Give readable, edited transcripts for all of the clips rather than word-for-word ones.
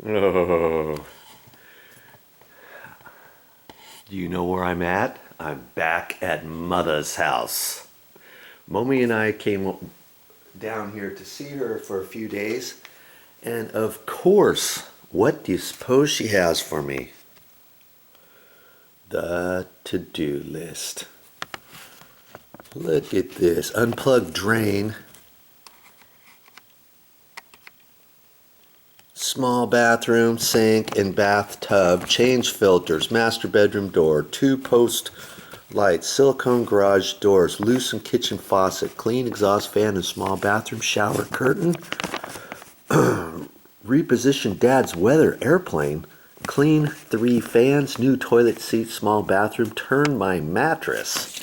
Oh. Do you know where I'm at? I'm back at Motha's house. Mommy and I came down here to see her for a few days. And of course, what do you suppose she has for me? The to-do list. Look at this. Unplugged drain. Small bathroom, sink, and bathtub. Change filters. Master bedroom door. 2 post lights. Silicone garage doors. Loosen kitchen faucet. Clean exhaust fan and small bathroom shower curtain. Reposition dad's weather airplane. Clean 3 fans. New toilet seat. Small bathroom. Turn my mattress.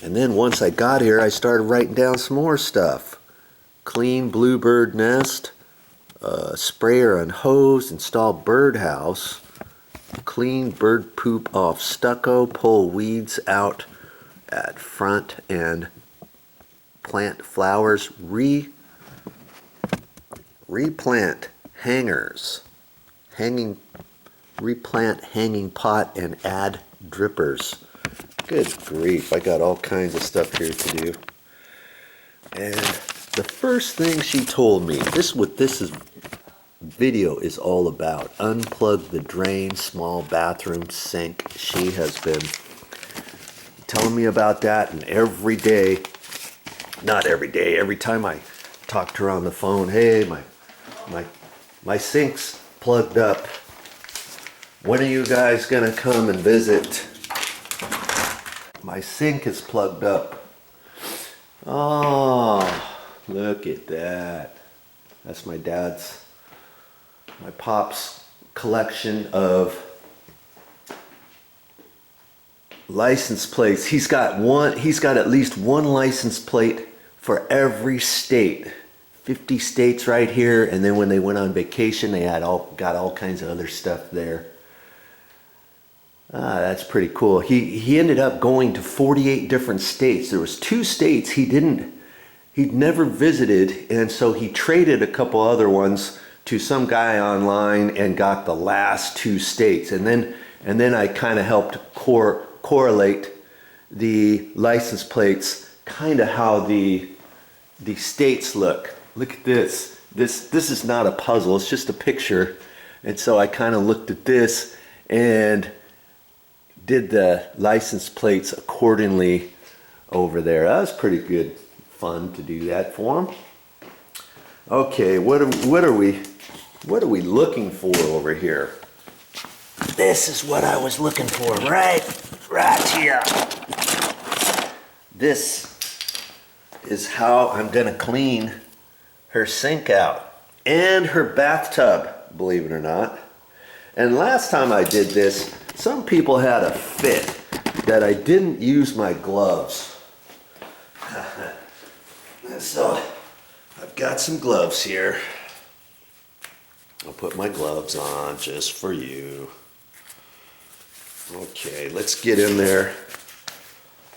And then once I got here, I started writing down some more stuff. Clean bluebird nest, sprayer and hose, install birdhouse, clean bird poop off stucco, pull weeds out at front and plant flowers, replant hangers, replant hanging pot and add drippers. Good grief, I got all kinds of stuff here to do. And the first thing she told me, this is what this video is all about. Unplug the drain, small bathroom sink. She has been telling me about that, and every day, not every day, every time I talk to her on the phone, hey, my sink's plugged up. When are you guys gonna come and visit? My sink is plugged up. Oh, look at that. That's my pop's collection of license plates. He's got at least one license plate for every state. 50 states right here, and then when they went on vacation, they got all kinds of other stuff there. That's pretty cool. He ended up going to 48 different states. There was 2 states he'd never visited, and so he traded a couple other ones to some guy online and got the last 2 states. And then I kind of helped correlate the license plates, kind of how the states look. Look at this. This is not a puzzle. It's just a picture. And so I kind of looked at this and did the license plates accordingly over there. That was pretty good fun to do that for him. Okay, what are we looking for over here? This is what I was looking for, right here. This is how I'm gonna clean her sink out and her bathtub, believe it or not. And last time I did this, some people had a fit that I didn't use my gloves. So I've got some gloves here. I'll put my gloves on just for you. Okay, let's get in there.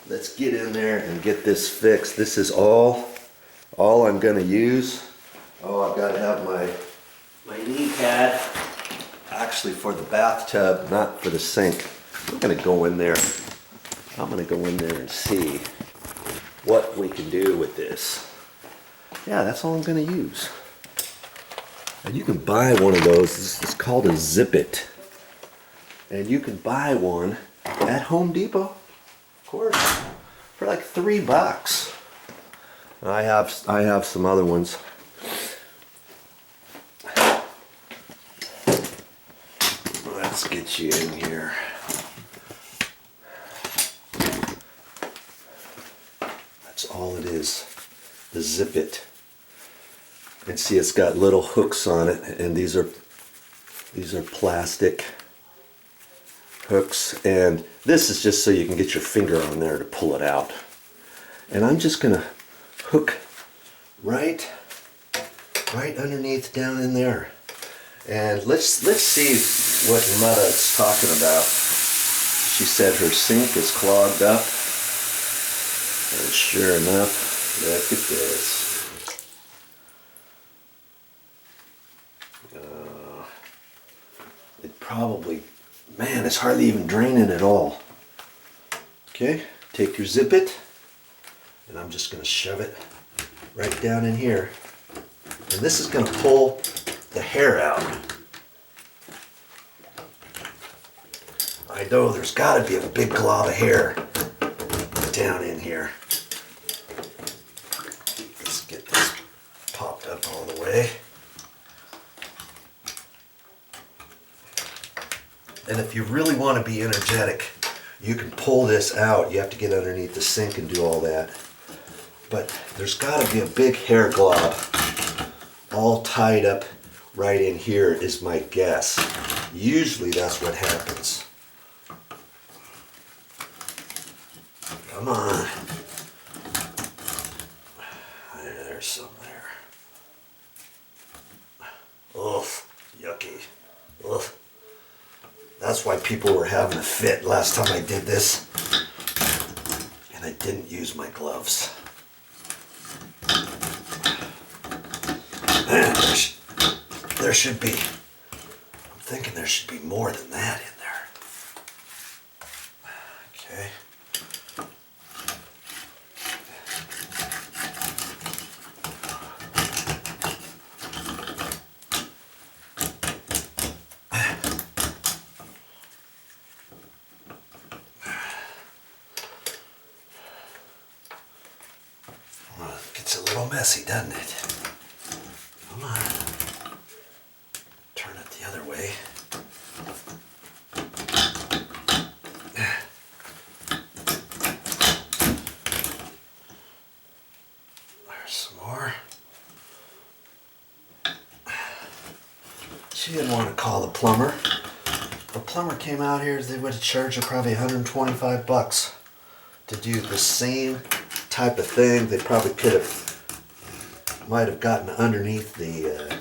Let's get in there and get this fixed. This is all I'm gonna use. Oh, I've got to have my knee pad. Actually for the bathtub, not for the sink. I'm gonna go in there. I'm gonna go in there and see what we can do with this. Yeah, that's all I'm gonna use. And you can buy one of those. It's called a Zip It. And you can buy one at Home Depot, of course, for like $3. I have some other ones. Let's get you in here. That's all it is. The Zip It. And see, it's got little hooks on it, and these are plastic hooks, and this is just so you can get your finger on there to pull it out. And I'm just gonna hook right underneath down in there. And let's see what Motha's talking about. She said her sink is clogged up. And sure enough, look at this. It probably, man, it's hardly even draining at all. Okay, take your zip it, and I'm just going to shove it right down in here. And this is going to pull the hair out. I know there's got to be a big glob of hair down in here. Let's get this popped up all the way. And if you really want to be energetic, you can pull this out. You have to get underneath the sink and do all that. But there's got to be a big hair glob all tied up right in here is my guess. Usually that's what happens. Come on. There's some there. Ugh, yucky. Ugh. That's why people were having a fit last time I did this. And I didn't use my gloves. Man, there should be, I'm thinking there should be more than that in there. Okay. Well, it gets a little messy, doesn't it? Come on. Turn it the other way. There's some more. She didn't want to call the plumber. If a plumber came out here, they would have charged her probably 125 bucks to do the same type of thing. They probably could have, might have gotten underneath the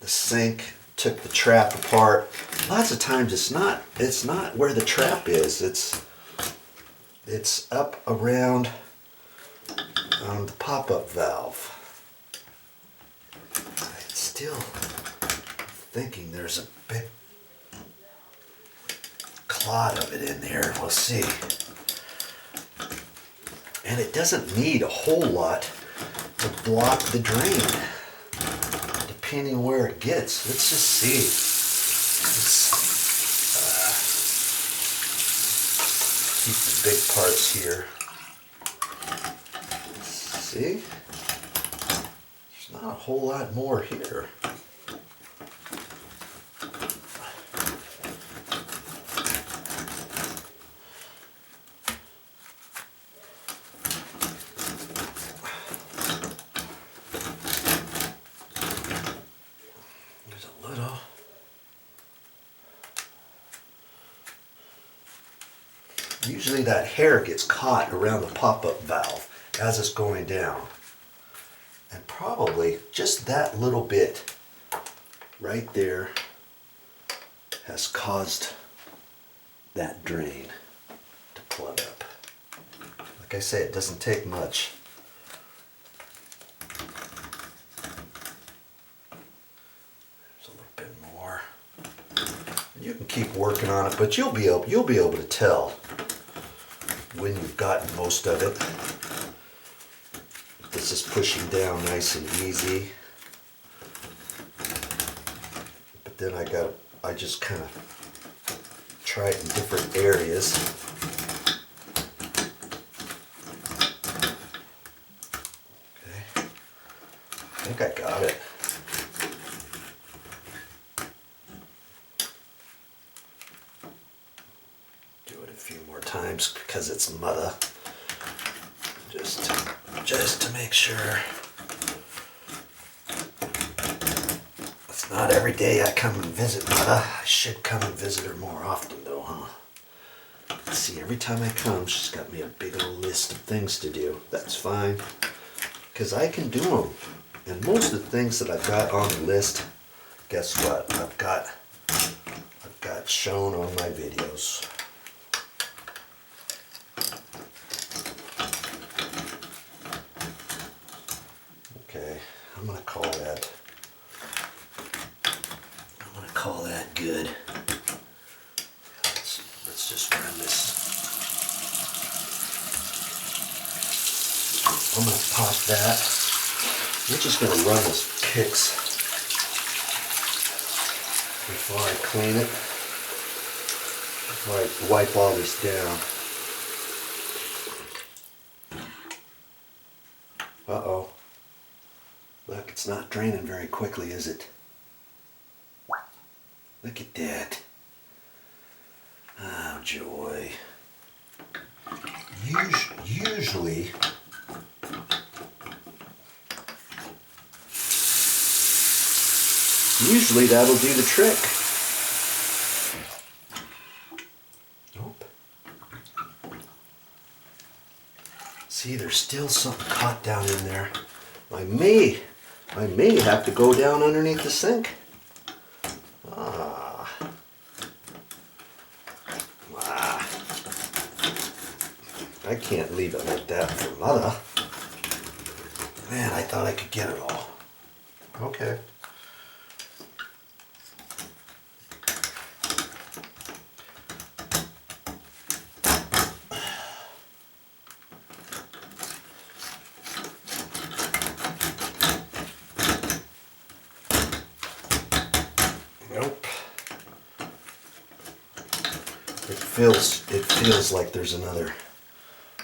sink, took the trap apart. Lots of times it's not where the trap is. It's up around the pop-up valve. I'm still thinking there's a big clot of it in there. We'll see. And it doesn't need a whole lot to block the drain, depending on where it gets. Let's just see. Let's keep the big parts here. See? There's not a whole lot more here. Usually that hair gets caught around the pop-up valve as it's going down. And probably just that little bit right there has caused that drain to plug up. Like I say, it doesn't take much. There's a little bit more. You can keep working on it, but you'll be able to tell when you've gotten most of it. This is pushing down nice and easy. But then I just kind of try it in different areas. Okay. I think I got it. Times because it's Motha, just to make sure. It's not every day I come and visit Motha. I should come and visit her more often though, huh? See, every time I come, she's got me a big old list of things to do. That's fine, because I can do them. And most of the things that I've got on the list, guess what? I've got shown on my videos. I'm going to call that call that good. Let's just run this. I'm going to pop that. We're just going to run this Pix before I clean it. Before I wipe all this down. Uh-oh. Look, it's not draining very quickly, is it? Look at that. Oh, joy. Usually, that'll do the trick. Nope. See, there's still something caught down in there. I may have to go down underneath the sink. I can't leave it like that for Motha. Man, I thought I could get it all. Okay. Nope. It feels like there's another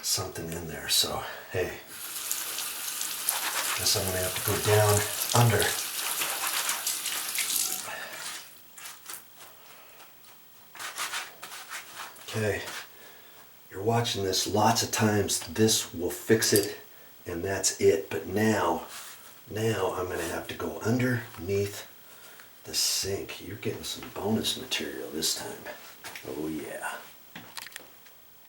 something in there, so hey, guess I'm gonna have to go down under. Okay, you're watching this, lots of times this will fix it and that's it, but now I'm gonna have to go underneath the sink. You're getting some bonus material this time. Oh yeah.